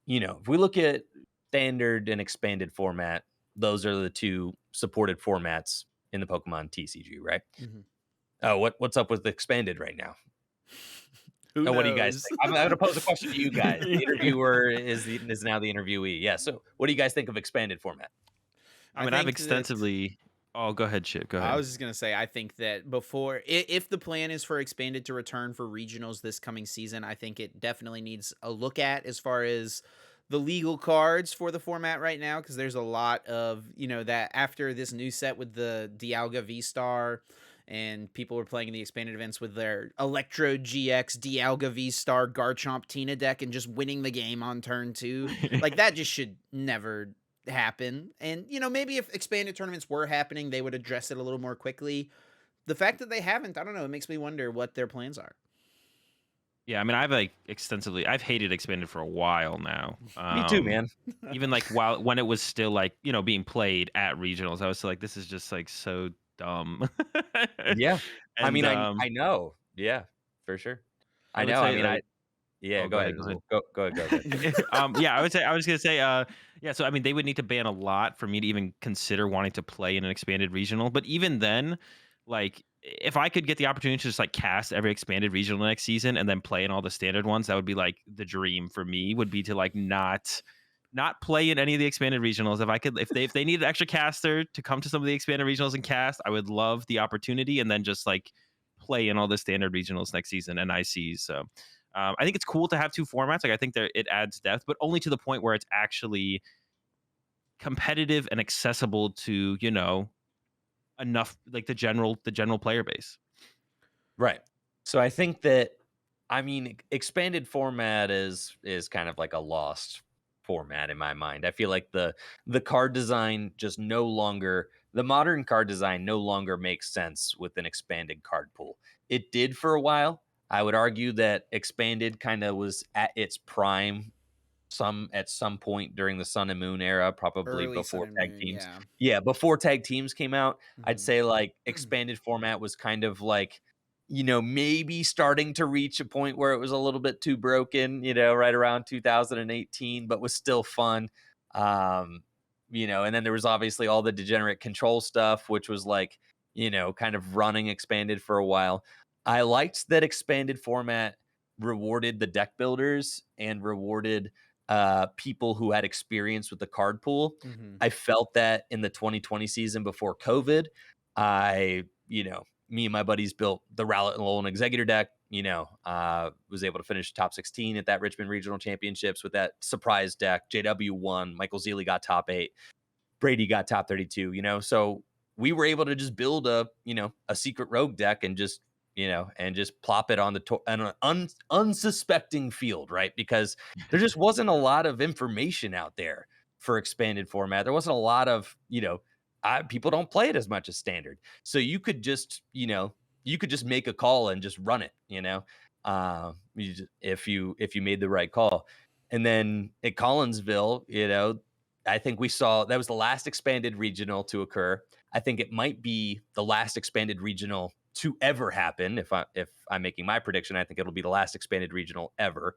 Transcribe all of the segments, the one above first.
if we look at standard and expanded format, those are the two supported formats in the Pokemon TCG, right? Mhm. Oh, what's up with the expanded right now? Who Oh, what do you guys knows? think? I'm gonna pose a question to you guys. The interviewer is now the interviewee. Yeah. So, what do you guys think of expanded format? I I mean, I've think that extensively. Oh, go ahead, Chip. Go I ahead. was just gonna say, I think that if the plan is for expanded to return for regionals this coming season, I think it definitely needs a look at as far as the legal cards for the format right now, because there's a lot of that after this new set with the Dialga V Star, and people were playing in the expanded events with their Electro GX Dialga V Star Garchomp Tina deck and just winning the game on turn two. Like that just should never happen. And maybe if expanded tournaments were happening, they would address it a little more quickly. The fact that they haven't, I don't know, it makes me wonder what their plans are. Yeah, I mean, I've hated expanded for a while now. Me too, man. Even like when it was still like being played at regionals, I was like, this is just like so dumb. Yeah. I and mean, I know. Yeah, for sure. I I would know. I say mean, like, yeah. oh, Go go ahead, ahead, go ahead. Azul. Go ahead. Yeah, I was gonna say, yeah. So I mean, they would need to ban a lot for me to even consider wanting to play in an expanded regional. But even then, like, if I could get the opportunity to just like cast every expanded regional next season and then play in all the standard ones, that would be like the dream for me. Would be to like not play in any of the expanded regionals. If I could, if they needed an extra caster to come to some of the expanded regionals and cast, I would love the opportunity, and then just like play in all the standard regionals next season and ICs. So I think it's cool to have two formats. Like I think that it adds depth, but only to the point where it's actually competitive and accessible to enough like the general player base. Right. So I think that expanded format is kind of like a lost format in my mind. I feel like the card design just no longer the modern card design no longer makes sense with an expanded card pool. It did for a while. I would argue that expanded kind of was at its prime at some point during the Sun and Moon era, probably Early Sun before and tag Moon, teams. yeah. Yeah, before tag teams came out, I'd Mhm. say like expanded format was kind of like, maybe starting to reach a point where it was a little bit too broken, right around 2018, but was still fun. And then there was obviously all the degenerate control stuff, which was like, kind of running expanded for a while. I liked that expanded format rewarded the deck builders and rewarded people who had experience with the card pool. Mhm. I felt that in the 2020 season before COVID. Me and my buddies built the Rowlet and Lowell Executor deck. Was able to finish top 16 at that Richmond Regional Championships with that surprise deck. JW won. Michael Zealy got top 8. Brady got top 32. So we were able to just build a secret rogue deck and just plop it on on an unsuspecting field, right? Because there just wasn't a lot of information out there for expanded format. There wasn't a lot of, people don't play it as much as standard. So you could just make a call and just run it, if you made the right call. And then at Collinsville, I think we saw that was the last expanded regional to occur. I think it might be the last expanded regional to ever happen. If I'm making my prediction, I think it'll be the last expanded regional ever.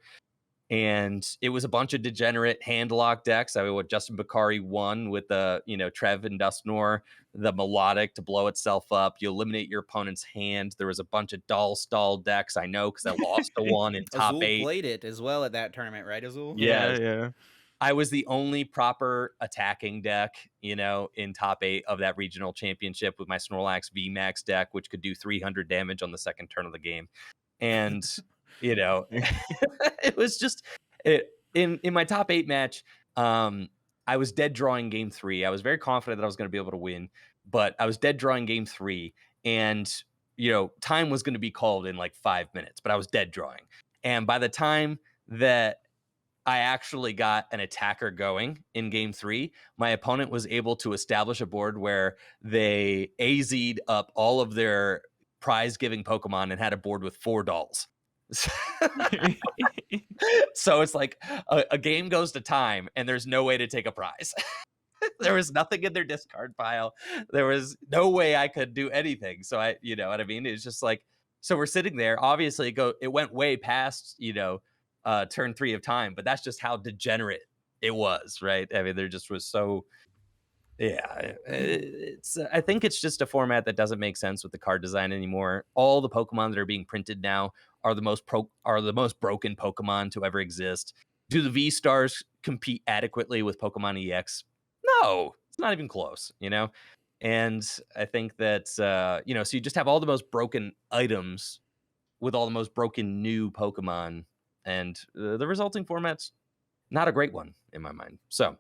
And it was a bunch of degenerate handlock decks. I mean, what Justin Bakari won with the Trev and Dustnor, the melodic to blow itself up. You eliminate your opponent's hand. There was a bunch of doll stall decks. I know because I lost to one in top Azul 8. played it as well at that tournament, right, Azul? Yes. Yeah. I was the only proper attacking deck, in top 8 of that regional championship with my Snorlax VMAX deck, which could do 300 damage on the second turn of the game. And, it was just in my top 8 match. I was dead drawing game 3. I was very confident that I was going to be able to win, but I was dead drawing game 3, and time was going to be called in like 5 minutes, but I was dead drawing. And by the time that I actually got an attacker going in game 3, my opponent was able to establish a board where they AZ'd up all of their prize giving Pokemon and had a board with 4 dolls. So it's like a game goes to time and there's no way to take a prize. There was nothing in their discard pile. There was no way I could do anything. So you know what I mean? It's just like, so we're sitting there. Obviously, it went way past, turn 3 of time, but that's just how degenerate it was, right? I mean, there just was so yeah, it's I think it's just a format that doesn't make sense with the card design anymore. All the Pokemon that are being printed now are the most broken Pokemon to ever exist. Do the V Stars compete adequately with Pokemon EX? No, it's not even close, you know? And I think that so you just have all the most broken items with all the most broken new Pokemon, and the resulting format's not a great one in my mind. So